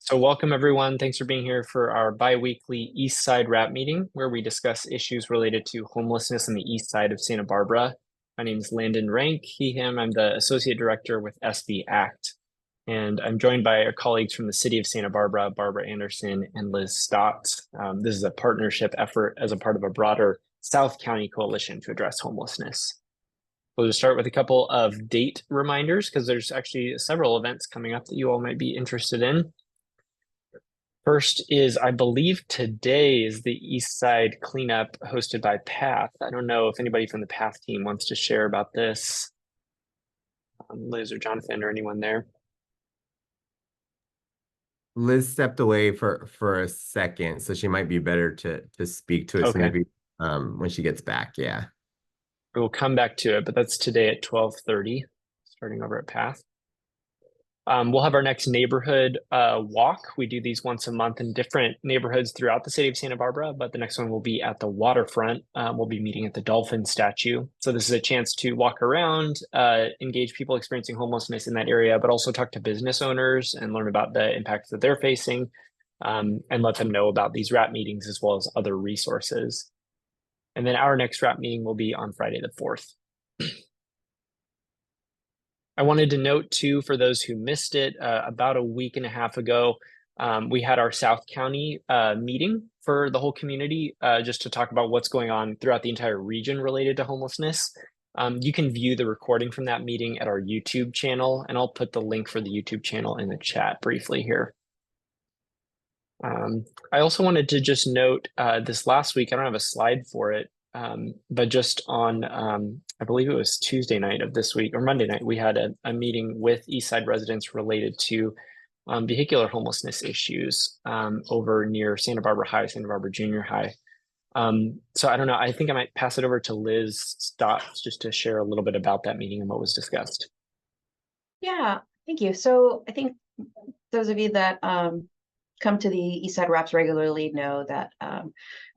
So welcome everyone. Thanks for being here for our bi-weekly Eastside Wrap meeting, where we discuss issues related to homelessness in the east side of Santa Barbara. My name is Landon Rank, he, him. I'm the Associate Director with SB ACT. And I'm joined by our colleagues from the city of Santa Barbara, Barbara Anderson and Liz Stott. This is a partnership effort as a part of a broader South County coalition to address homelessness. We'll just start with a couple of date reminders because there's actually several events coming up that you all might be interested in. First is, I believe today is the East Side cleanup hosted by Path. I don't know if anybody from the Path team wants to share about this. Liz or Jonathan or anyone there. Liz stepped away for a second, so she might be better to speak to it. So Okay. maybe when she gets back, yeah. We'll come back to it, but that's today at 12:30, starting over at Path. We'll have our next neighborhood walk. We do these once a month in different neighborhoods throughout the city of Santa Barbara, but the next one will be at the waterfront. We'll be meeting at the dolphin statue. So this is a chance to walk around, engage people experiencing homelessness in that area, but also talk to business owners and learn about the impacts that they're facing, and let them know about these wrap meetings as well as other resources. And then our next wrap meeting will be on Friday the 4th. I wanted to note too, for those who missed it, about a week and a half ago, we had our South County meeting for the whole community, just to talk about what's going on throughout the entire region related to homelessness. You can view the recording from that meeting at our YouTube channel, and I'll put the link for the YouTube channel in the chat briefly here. I also wanted to just note this last week, I don't have a slide for it, but just on, I believe it was Tuesday night of this week or Monday night, we had a meeting with Eastside residents related to vehicular homelessness issues over near Santa Barbara High, Santa Barbara Junior High. So I don't know, I think I might pass it over to Liz Stott just to share a little bit about that meeting and what was discussed. Yeah, thank you. So I think those of you that come to the Eastside Wraps regularly know that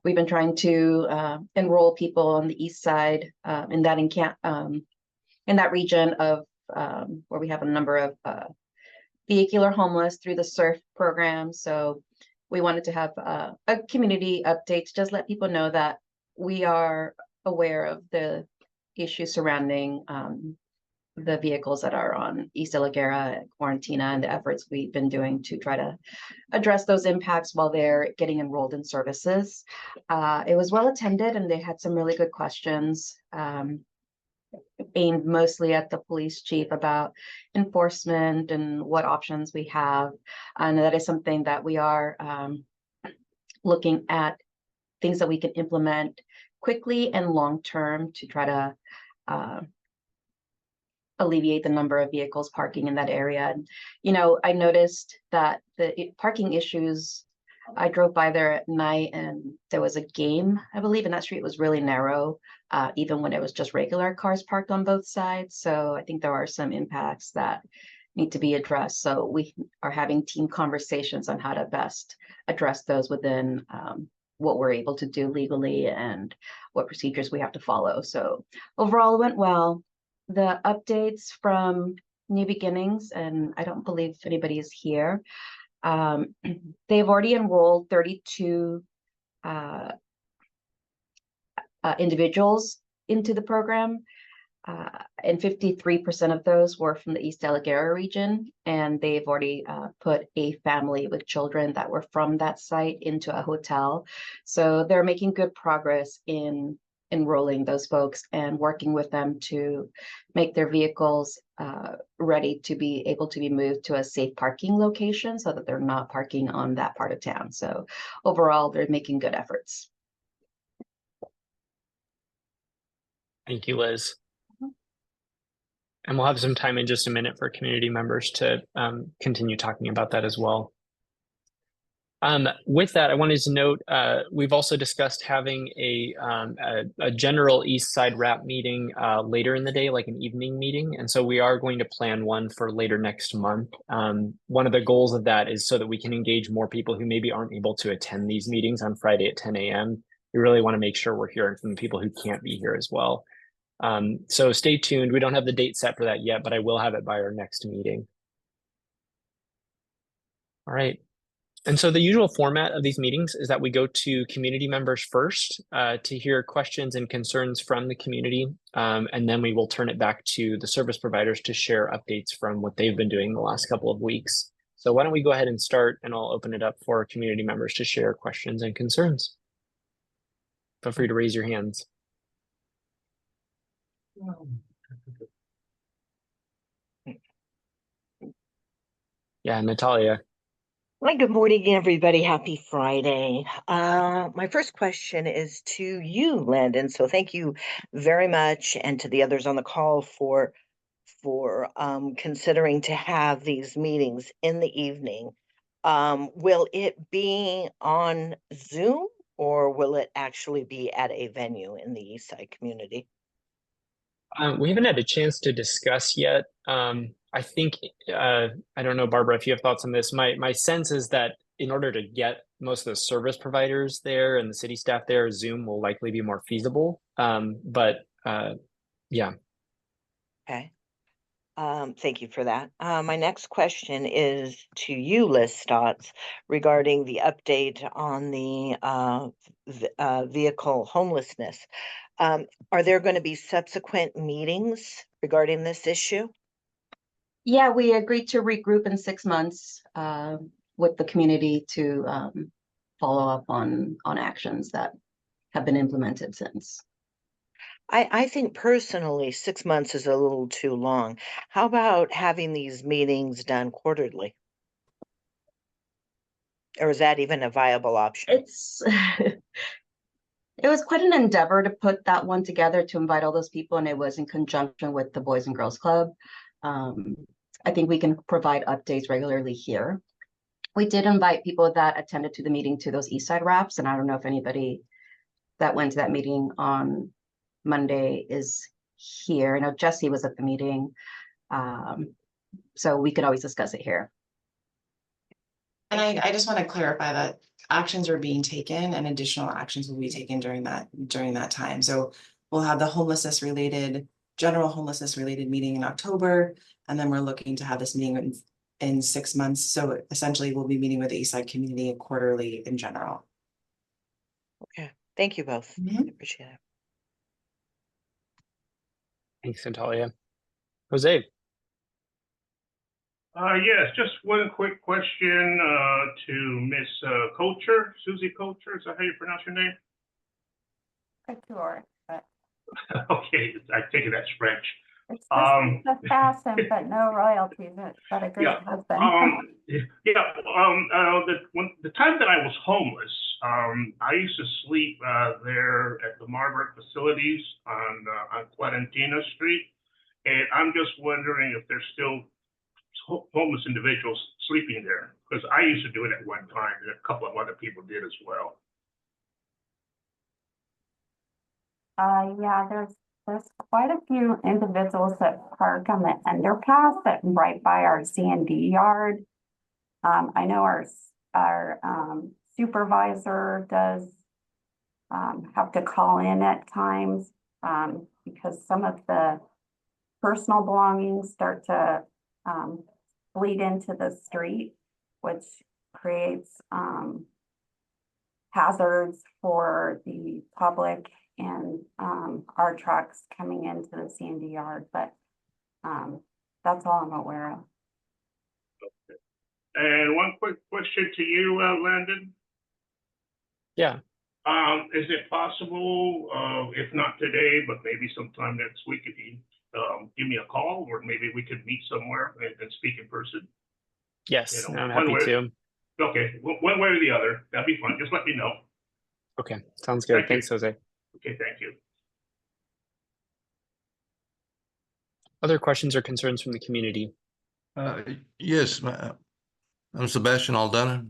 we've been trying to enroll people on the East Side in that region of where we have a number of vehicular homeless through the SURF program. So we wanted to have a community update to just let people know that we are aware of the issues surrounding the vehicles that are on East De La Guerra, Quarantina, and the efforts we've been doing to try to address those impacts while they're getting enrolled in services. It was well attended, and they had some really good questions aimed mostly at the police chief about enforcement and what options we have. And that is something that we are looking at, things that we can implement quickly and long-term to try to alleviate the number of vehicles parking in that area. And, you know, I noticed that the parking issues, I drove by there at night and there was a game, I believe, and that street was really narrow, even when it was just regular cars parked on both sides. So I think there are some impacts that need to be addressed. So we are having team conversations on how to best address those within what we're able to do legally and what procedures we have to follow. So overall, it went well. The updates from New Beginnings, and I don't believe anybody is here. They've already enrolled 32 individuals into the program, and 53% of those were from the East De La Guerra region, and they've already put a family with children that were from that site into a hotel. So they're making good progress in enrolling those folks and working with them to make their vehicles ready to be able to be moved to a safe parking location so that they're not parking on that part of town. So overall, they're making good efforts. Thank you, Liz. And we'll have some time in just a minute for community members to continue talking about that as well. With that, I wanted to note, we've also discussed having a general East Side Wrap meeting later in the day, like an evening meeting. And so we are going to plan one for later next month. One of the goals of that is so that we can engage more people who maybe aren't able to attend these meetings on Friday at 10 a.m. We really want to make sure we're hearing from the people who can't be here as well. So stay tuned. We don't have the date set for that yet, but I will have it by our next meeting. All right. And so the usual format of these meetings is that we go to community members first to hear questions and concerns from the community. And then we will turn it back to the service providers to share updates from what they've been doing the last couple of weeks. So why don't we go ahead and start, and I'll open it up for community members to share questions and concerns. Feel free to raise your hands. Yeah, Natalia. Hi, good morning, everybody. Happy Friday. My first question is to you, Landon. So thank you very much, and to the others on the call for considering to have these meetings in the evening. Will it be on Zoom, or will it actually be at a venue in the Eastside community? We haven't had a chance to discuss yet. I think I don't know, Barbara, if you have thoughts on this. My sense is that in order to get most of the service providers there and the city staff there, Zoom will likely be more feasible. Yeah. Okay. Thank you for that. My next question is to you, Liz Stotts, regarding the update on the vehicle homelessness. Are there going to be subsequent meetings regarding this issue? Yeah, we agreed to regroup in 6 months with the community to follow up on actions that have been implemented since. I think personally 6 months is a little too long. How about having these meetings done quarterly? Or is that even a viable option? It's it was quite an endeavor to put that one together, to invite all those people, and it was in conjunction with the Boys and Girls Club. I think we can provide updates regularly here. We did invite people that attended to the meeting to those Eastside wraps, and I don't know if anybody that went to that meeting on Monday is here. I know Jesse was at the meeting, so we could always discuss it here. And I just want to clarify that actions are being taken and additional actions will be taken during that time. So we'll have the general homelessness related meeting in October, and then we're looking to have this meeting in 6 months. So essentially we'll be meeting with the Eastside community quarterly in general. Okay, thank you both. I appreciate it. Thanks, Natalia. Jose. Yes, just one quick question to Miss Culture, Susie Culture. Is that how you pronounce your name? Sure, but Okay, I take it that's French. it's just a fashion, but no royalties, but a great husband. The time that I was homeless, I used to sleep there at the Margaret facilities on Quarantina Street, and I'm just wondering if there's still homeless individuals sleeping there, because I used to do it at one time, and a couple of other people did as well. Yeah, there's quite a few individuals that park on the underpass that right by our C&D yard. I know our supervisor does have to call in at times because some of the personal belongings start to bleed into the street, which creates hazards for the public and our trucks coming into the C&D yard. But that's all I'm aware of. Okay. And one quick question to you, Landon. Yeah. Is it possible, if not today, but maybe sometime next week, if you give me a call, or maybe we could meet somewhere and speak in person? Yes, I'm happy to. Okay, one way or the other, that'd be fun. Just let me know. Okay, sounds good. Thanks, Jose. Okay, thank you. Other questions or concerns from the community? Yes, I'm Sebastian Aldana.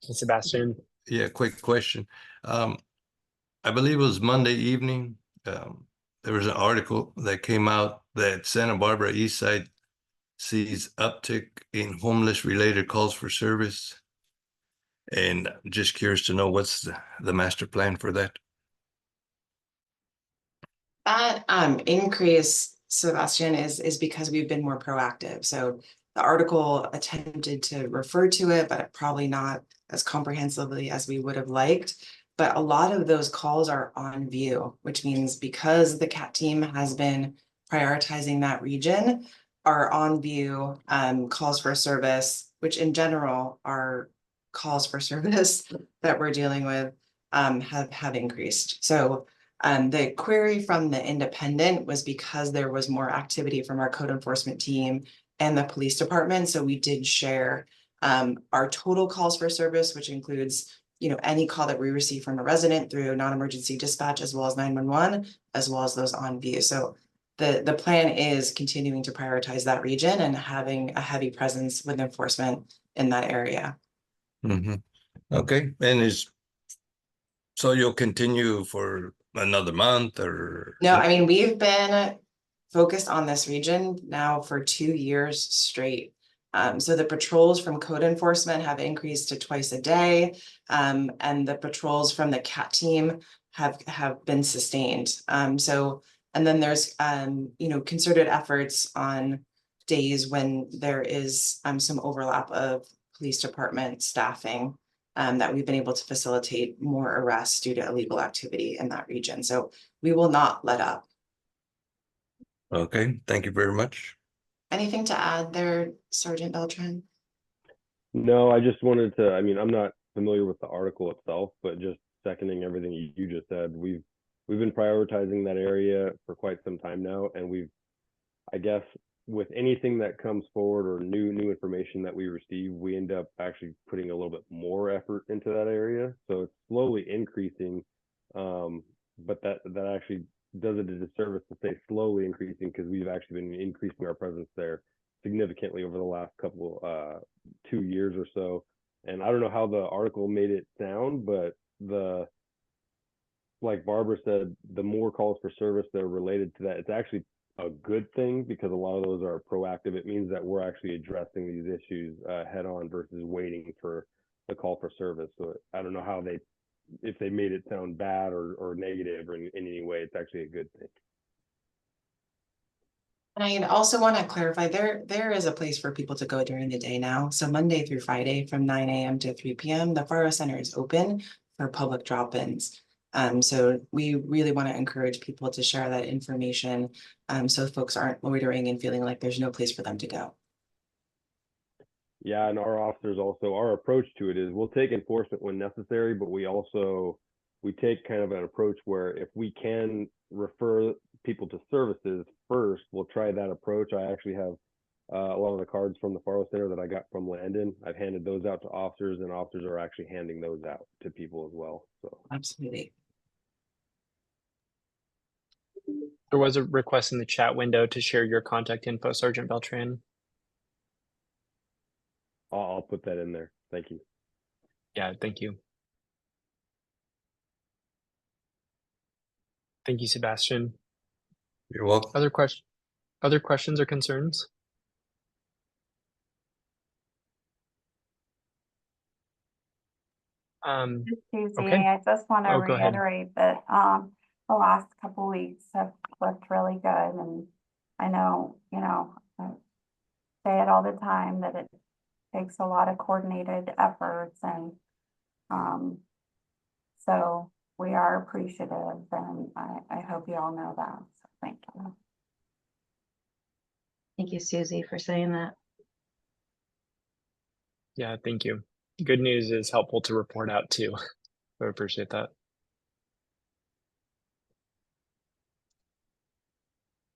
Sebastian. Yeah, quick question. I believe it was Monday evening. There was an article that came out that Santa Barbara Eastside sees uptick in homeless related calls for service. And just curious to know what's the master plan for that. That increase, Sebastian, is because we've been more proactive. So The article attempted to refer to it, but probably not as comprehensively as we would have liked. But a lot of those calls are on view, which means because the CAT team has been prioritizing that region, our on view calls for service, which in general are calls for service that we're dealing with, have increased. So the query from the independent was because there was more activity from our code enforcement team and the police department. So we did share our total calls for service, which includes, you know, any call that we receive from a resident through non-emergency dispatch, as well as 911, as well as those on view. So the plan is continuing to prioritize that region and having a heavy presence with enforcement in that area. Okay, and so you'll continue for another month or? No, I mean, we've been focused on this region now for 2 years straight. So the patrols from code enforcement have increased to twice a day. And the patrols from the CAT team have been sustained. And then there's, you know, concerted efforts on days when there is some overlap of police department staffing, that we've been able to facilitate more arrests due to illegal activity in that region. So we will not let up. Okay, thank you very much. Anything to add there, Sergeant Beltran? No, I just wanted to, I mean, I'm not familiar with the article itself, but just seconding everything you just said, we've been prioritizing that area for quite some time now, and I guess with anything that comes forward or new information that we receive, we end up actually putting a little bit more effort into that area. So it's slowly increasing, but that actually does it a disservice to say slowly increasing, because we've actually been increasing our presence there significantly over the last couple 2 years or so. And I don't know how the article made it sound, but like Barbara said, the more calls for service that are related to that, it's actually a good thing, because a lot of those are proactive. It means that we're actually addressing these issues head on versus waiting for the call for service. So I don't know how if they made it sound bad or negative or in any way. It's actually a good thing. And I also want to clarify, there is a place for people to go during the day now. So Monday through Friday from 9 a.m. to 3 p.m., the Faro Center is open for public drop-ins. So we really want to encourage people to share that information, so folks aren't loitering and feeling like there's no place for them to go. Yeah, and our officers also, our approach to it is we'll take enforcement when necessary, but we take kind of an approach where if we can refer people to services first, we'll try that approach. I actually have a lot of the cards from the Faro Center that I got from Landon. I've handed those out to officers, and officers are actually handing those out to people as well. So Absolutely. There was a request in the chat window to share your contact info, Sergeant Beltran. I'll put that in there. Thank you. Yeah, thank you. Thank you, Sebastian. You're welcome. Other questions or concerns? Susie, Okay. I just want to Oh, go ahead. reiterate that the last couple weeks have looked really good, and I know, you know, I say it all the time that it takes a lot of coordinated efforts, and so we are appreciative, and I hope you all know that. So thank you. Thank you, Susie, for saying that. Yeah, thank you. Good news is helpful to report out too. I appreciate that.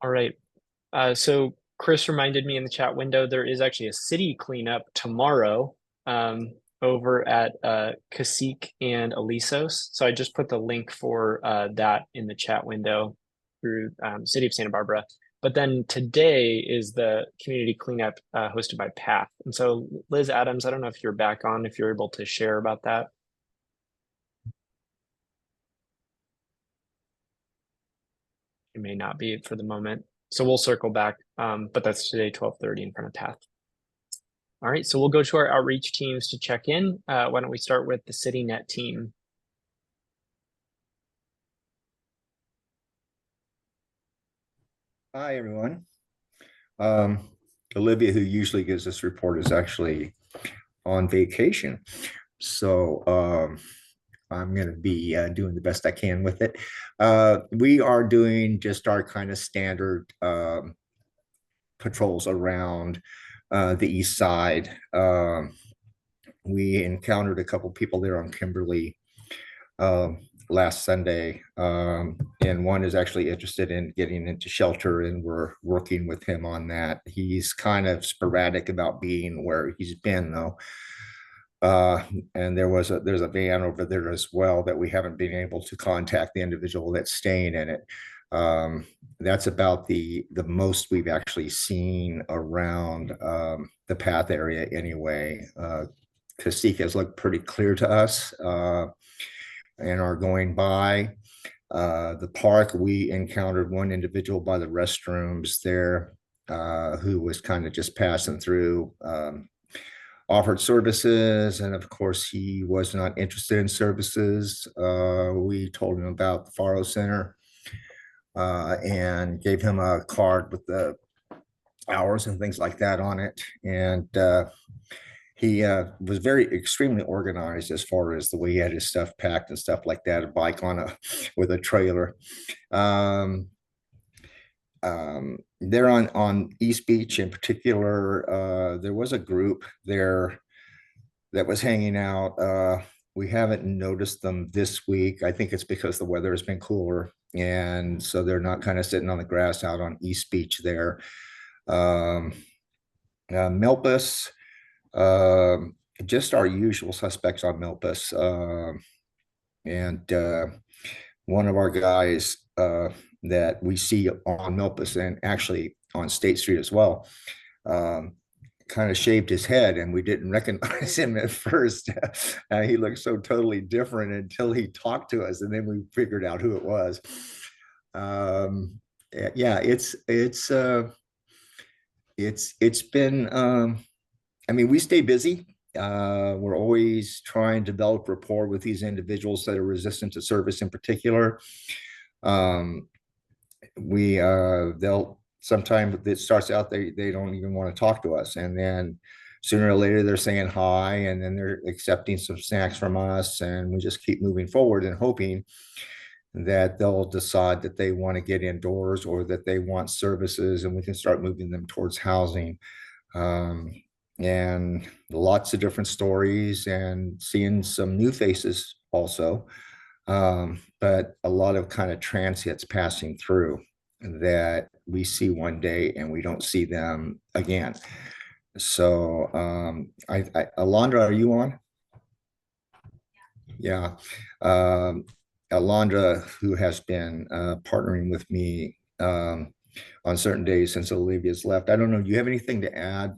All right. So Chris reminded me in the chat window, there is actually a city cleanup tomorrow over at Cacique and Alisos. So I just put the link for that in the chat window through City of Santa Barbara. But then today is the community cleanup hosted by PATH. And so Liz Adams, I don't know if you're back on, if you're able to share about that. It may not be for the moment. So we'll circle back, but that's today, 12:30 in front of PATH. All right, so we'll go to our outreach teams to check in. Why don't we start with the CityNet team? Hi, everyone. A Olivia, who usually gives this report, is actually on vacation. So I'm going to be doing the best I can with it. We are doing just our kind of standard patrols around the east side. We encountered a couple people there on Kimberly last Sunday, and one is actually interested in getting into shelter, and we're working with him on that. He's kind of sporadic about being where he's been, though. And there's a van over there as well that we haven't been able to contact the individual that's staying in it. That's about the most we've actually seen around the path area anyway. Casica's looked pretty clear to us and are going by. The park, we encountered one individual by the restrooms there who was kind of just passing through, offered services, and of course he was not interested in services. We told him about the Faro Center and gave him a card with the hours and things like that on it. And he was very extremely organized as far as the way he had his stuff packed and stuff like that, a bike with a trailer. There on East Beach in particular, there was a group there that was hanging out. We haven't noticed them this week. I think it's because the weather has been cooler, and so they're not kind of sitting on the grass out on East Beach there. Milpas, just our usual suspects on Milpas. And one of our guys that we see on Milpas and actually on State Street as well, kind of shaved his head, and we didn't recognize him at first. He looked so totally different until he talked to us, and then we figured out who it was. Yeah, it's been, I mean, we stay busy. We're always trying to develop rapport with these individuals that are resistant to service in particular. They'll sometimes it starts out they don't even want to talk to us, and then sooner or later they're saying hi, and then they're accepting some snacks from us, and we just keep moving forward and hoping that they'll decide that they want to get indoors or that they want services, and we can start moving them towards housing. And lots of different stories and seeing some new faces also. But a lot of kind of transits passing through that we see one day and we don't see them again. So Alondra, are you on? Yeah. Alondra, who has been partnering with me on certain days since Olivia's left. I don't know, do you have anything to add?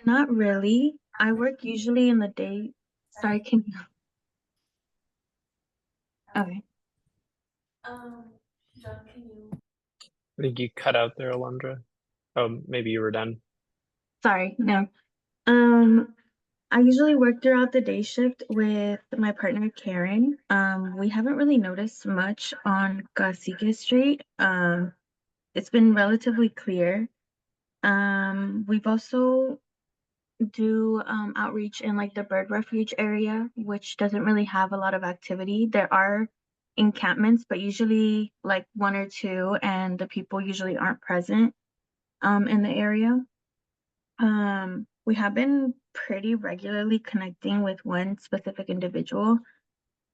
Not really. I work usually in the day. Sorry, can you? Okay. John, can you? I think you cut out there, Alondra. Oh, maybe you were done. Sorry, no. I usually work throughout the day shift with my partner Karen. We haven't really noticed much on Cacique Street. It's been relatively clear. We've also do outreach in like the bird refuge area, which doesn't really have a lot of activity. There are encampments, but usually like one or two, and the people usually aren't present in the area. We have been pretty regularly connecting with one specific individual,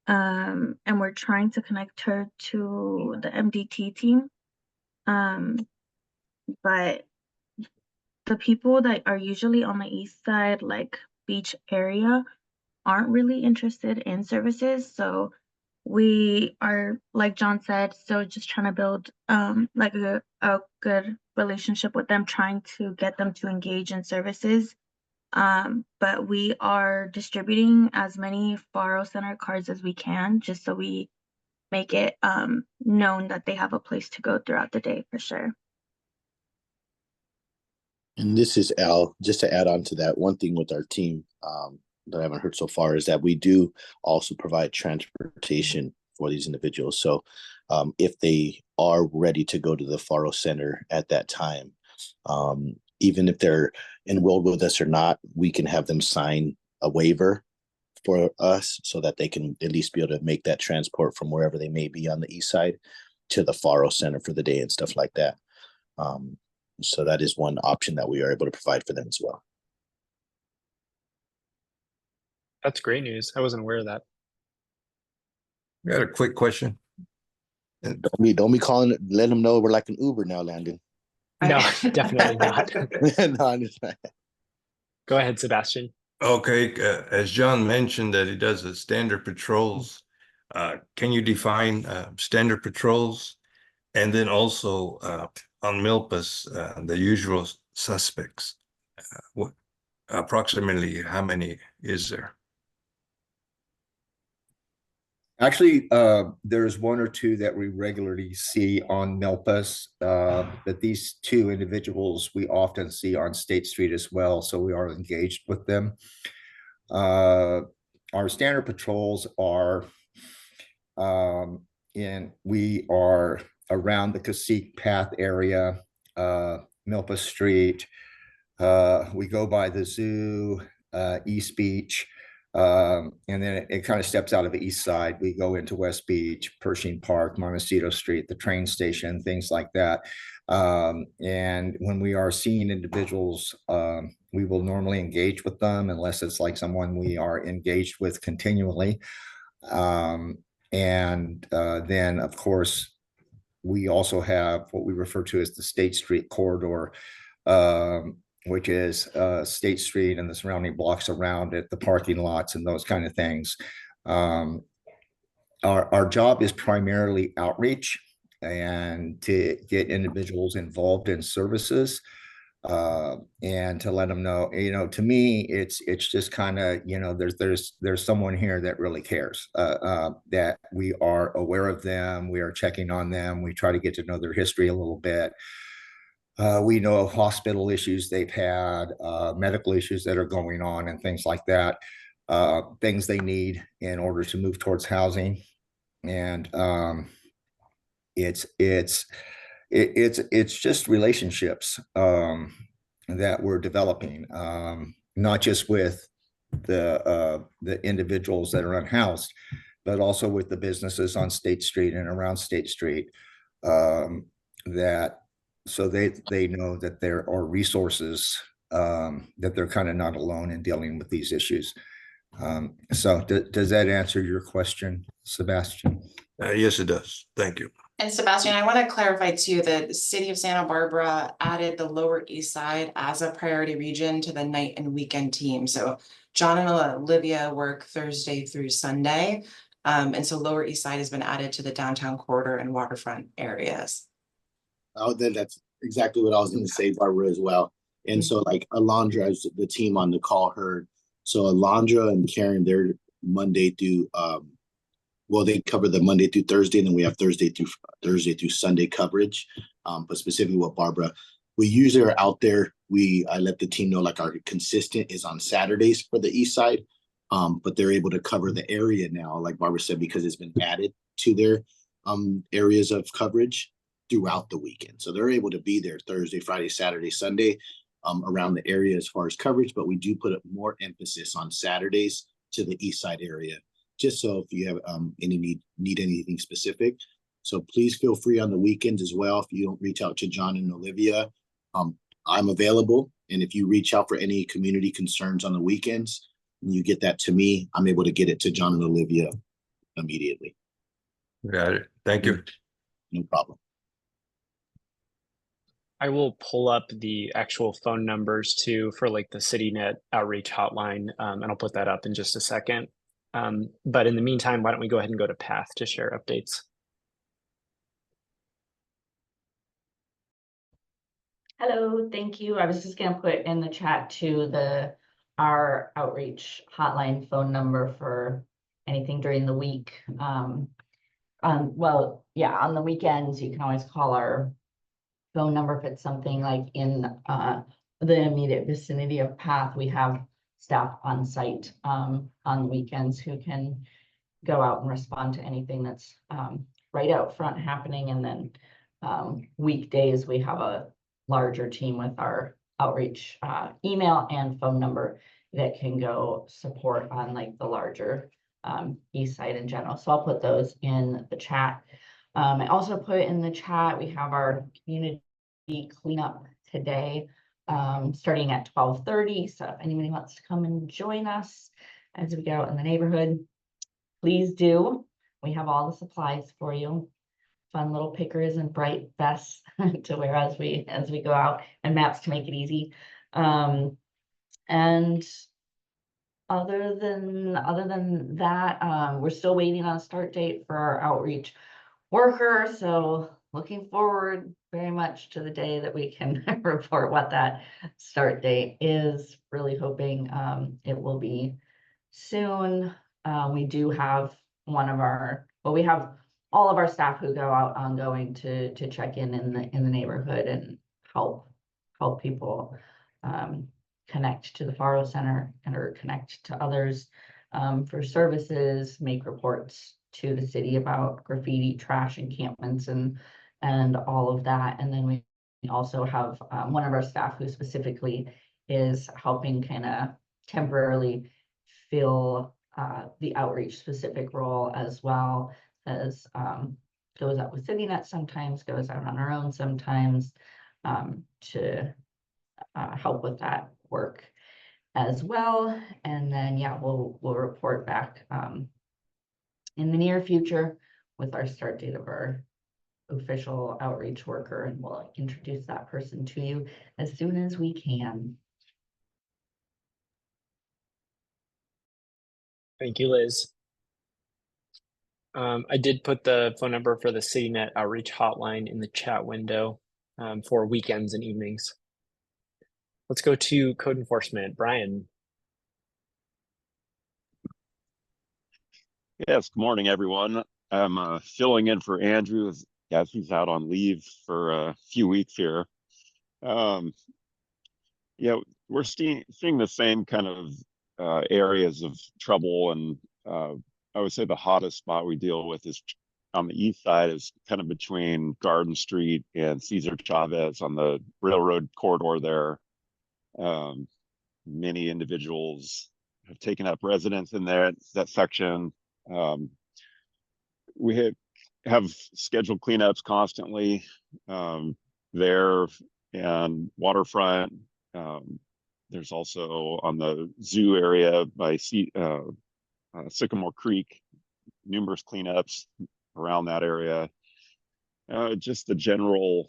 and we're trying to connect her to the MDT team. But the people that are usually on the east side, like beach area, aren't really interested in services. So we are, like John said, still just trying to build like a good relationship with them, trying to get them to engage in services. But we are distributing as many Faro Center cards as we can, just so we make it known that they have a place to go throughout the day for sure. And this is Al. Just to add on to that, one thing with our team that I haven't heard so far is that we do also provide transportation for these individuals. So if they are ready to go to the Faro Center at that time, Even if they're enrolled with us or not, we can have them sign a waiver for us so that they can at least be able to make that transport from wherever they may be on the east side to the Faro Center for the day and stuff like that. So that is one option that we are able to provide for them as well. That's great news. I wasn't aware of that. I got a quick question. Don't be calling, let them know we're like an Uber now, Landon. No, definitely not. No, I'm just not. Go ahead, Sebastian. Okay, as John mentioned that he does the standard patrols, can you define standard patrols? And then also on Milpas, the usual suspects, what approximately how many is there? Actually, there's one or two that we regularly see on Milpas, but these two individuals we often see on State Street as well, so we are engaged with them. Our standard patrols are, we are around the Cacique Path area, Milpas Street. We go by the zoo, East Beach. And then it kind of steps out of the east side. We go into West Beach, Pershing Park, Montecito Street, the train station, things like that. And when we are seeing individuals, we will normally engage with them unless it's like someone we are engaged with continually. Then, of course, we also have what we refer to as the State Street corridor, which is State Street and the surrounding blocks around it, the parking lots and those kind of things. Our job is primarily outreach and to get individuals involved in services, and to let them know, to me, it's just kind of, there's someone here that really cares, that we are aware of them, we are checking on them, we try to get to know their history a little bit. We know of hospital issues they've had, medical issues that are going on and things like that, things they need in order to move towards housing. And it's just relationships that we're developing, not just with the individuals that are unhoused, but also with the businesses on State Street and around State Street, that so they know that there are resources, that they're kind of not alone in dealing with these issues. So does that answer your question, Sebastian? Yes, it does. Thank you. And Sebastian, I want to clarify too that the city of Santa Barbara added the Lower East Side as a priority region to the night and weekend team. So John and Olivia work Thursday through Sunday. And so Lower East Side has been added to the downtown corridor and waterfront areas. Oh, that's exactly what I was going to say, Barbara, as well. And so like Alondra, as the team on the call heard, so Alondra and Karen, they're Monday through, well, they cover the Monday through Thursday, and then we have Thursday through Sunday coverage. But specifically what Barbara, we usually are out there. I let the team know like our consistent is on Saturdays for the East Side, but they're able to cover the area now, like Barbara said, because it's been added to their areas of coverage throughout the weekend. So they're able to be there Thursday, Friday, Saturday, Sunday, around the area as far as coverage, but we do put more emphasis on Saturdays to the East Side area, just so if you have any need anything specific. So please feel free on the weekends as well. If you don't reach out to John and Olivia, I'm available. And if you reach out for any community concerns on the weekends, and you get that to me, I'm able to get it to John and Olivia immediately. Got it. Thank you. No problem. I will pull up the actual phone numbers too for like the CityNet outreach hotline, and I'll put that up in just a second. But in the meantime, why don't we go ahead and go to Path to share updates? Hello, thank you. I was just gonna put in the chat to our outreach hotline phone number for anything during the week. Well, yeah, on the weekends, you can always call our phone number if it's something like in the immediate vicinity of Path. We have staff on site on the weekends who can go out and respond to anything that's right out front happening. And then weekdays, we have a larger team with our outreach email and phone number that can go support on like the larger East Side in general. So I'll put those in the chat. I also put in the chat, we have our community cleanup today, starting at 12:30. So if anybody wants to come and join us as we go out in the neighborhood, please do. We have all the supplies for you. Fun little pickers and bright vests to wear as we go out, and maps to make it easy. And other than that, we're still waiting on a start date for our outreach worker. So looking forward very much to the day that we can report what that start date is. Really hoping it will be soon. We do have we have all of our staff who go out ongoing to check in the neighborhood and help people connect to the Faro Center or connect to others for services, make reports to the city about graffiti, trash encampments, and all of that. And then we also have one of our staff who specifically is helping kind of temporarily fill the outreach specific role, as well as goes out with CityNet sometimes, goes out on our own sometimes to help with that work as well. And then yeah, we'll report back in the near future with our start date of our official outreach worker, and we'll introduce that person to you as soon as we can. Thank you, Liz. I did put the phone number for the CityNet outreach hotline in the chat window for weekends and evenings. Let's go to code enforcement. Brian. Yes, good morning, everyone. I'm filling in for Andrew as he's out on leave for a few weeks here. Yeah, we're seeing the same kind of areas of trouble, and I would say the hottest spot we deal with is on the east side, is kind of between Garden Street and Cesar Chavez on the railroad corridor there. Many individuals have taken up residence in that section. We have scheduled cleanups constantly there, and waterfront. There's also on the zoo area by Sycamore Creek, numerous cleanups around that area. Just the general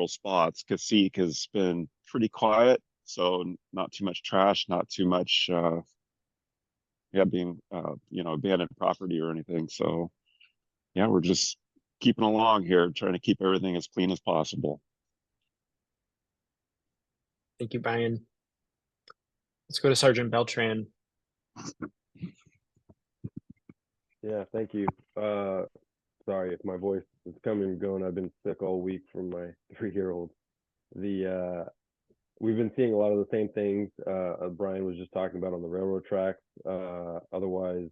spots. Cacique has been pretty quiet, so not too much trash, not too much being abandoned property or anything. So yeah, we're just keeping along here, trying to keep everything as clean as possible. Thank you, Brian. Let's go to Sergeant Beltran. Yeah, thank you. Sorry if my voice is coming and going. I've been sick all week from my 3-year-old. We've been seeing a lot of the same things Brian was just talking about on the railroad tracks. Otherwise,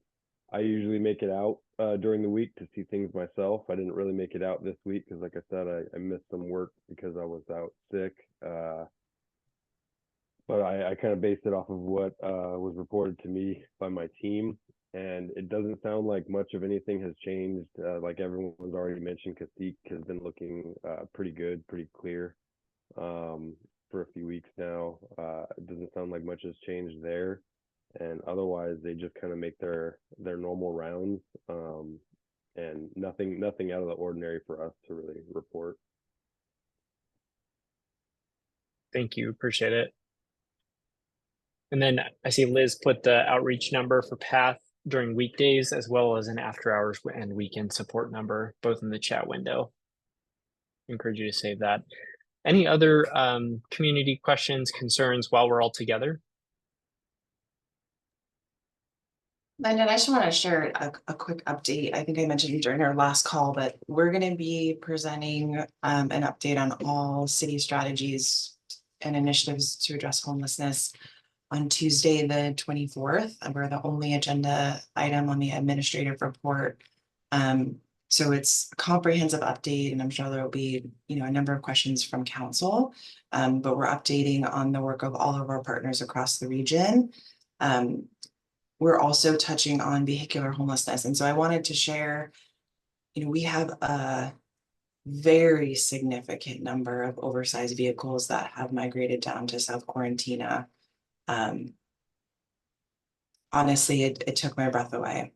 I usually make it out during the week to see things myself. I didn't really make it out this week because, like I said, I missed some work because I was out sick. But I kind of based it off of what was reported to me by my team. And it doesn't sound like much of anything has changed. Like everyone's already mentioned, Cacique has been looking pretty good, pretty clear for a few weeks now. It doesn't sound like much has changed there. And otherwise, they just kind of make their normal rounds, and nothing out of the ordinary for us to really report. Thank you, appreciate it. And then I see Liz put the outreach number for PATH during weekdays, as well as an after hours and weekend support number, both in the chat window. I encourage you to save that. Any other community questions, concerns while we're all together? Landon, I just want to share a quick update. I think I mentioned during our last call, but we're going to be presenting an update on all city strategies and initiatives to address homelessness on Tuesday, the 24th. We're the only agenda item on the administrative report So it's a comprehensive update, and I'm sure there will be, a number of questions from council. But we're updating on the work of all of our partners across the region. We're also touching on vehicular homelessness. And so I wanted to share, we have a very significant number of oversized vehicles that have migrated down to South Quarantina. Honestly, it took my breath away.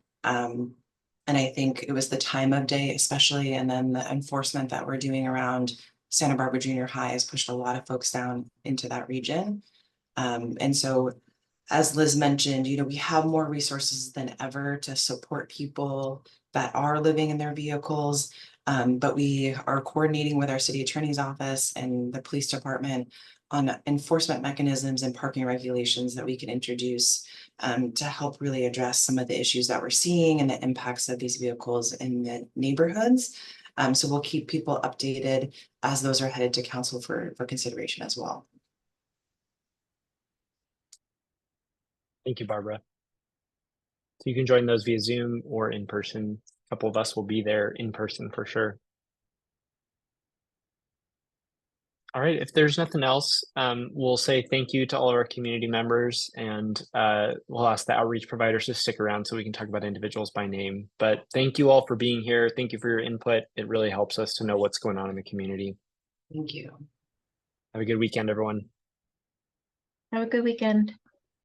And I think it was the time of day, especially, and then the enforcement that we're doing around Santa Barbara Junior High has pushed a lot of folks down into that region. And so, as Liz mentioned, we have more resources than ever to support people that are living in their vehicles. But we are coordinating with our city attorney's office and the police department on enforcement mechanisms and parking regulations that we can introduce to help really address some of the issues that we're seeing and the impacts of these vehicles in the neighborhoods. So we'll keep people updated as those are headed to council for consideration as well. Thank you, Barbara. So you can join those via Zoom or in person. A couple of us will be there in person for sure. All right, if there's nothing else, we'll say thank you to all of our community members, and we'll ask the outreach providers to stick around so we can talk about individuals by name. But thank you all for being here. Thank you for your input. It really helps us to know what's going on in the community. Thank you. Have a good weekend, everyone. Have a good weekend.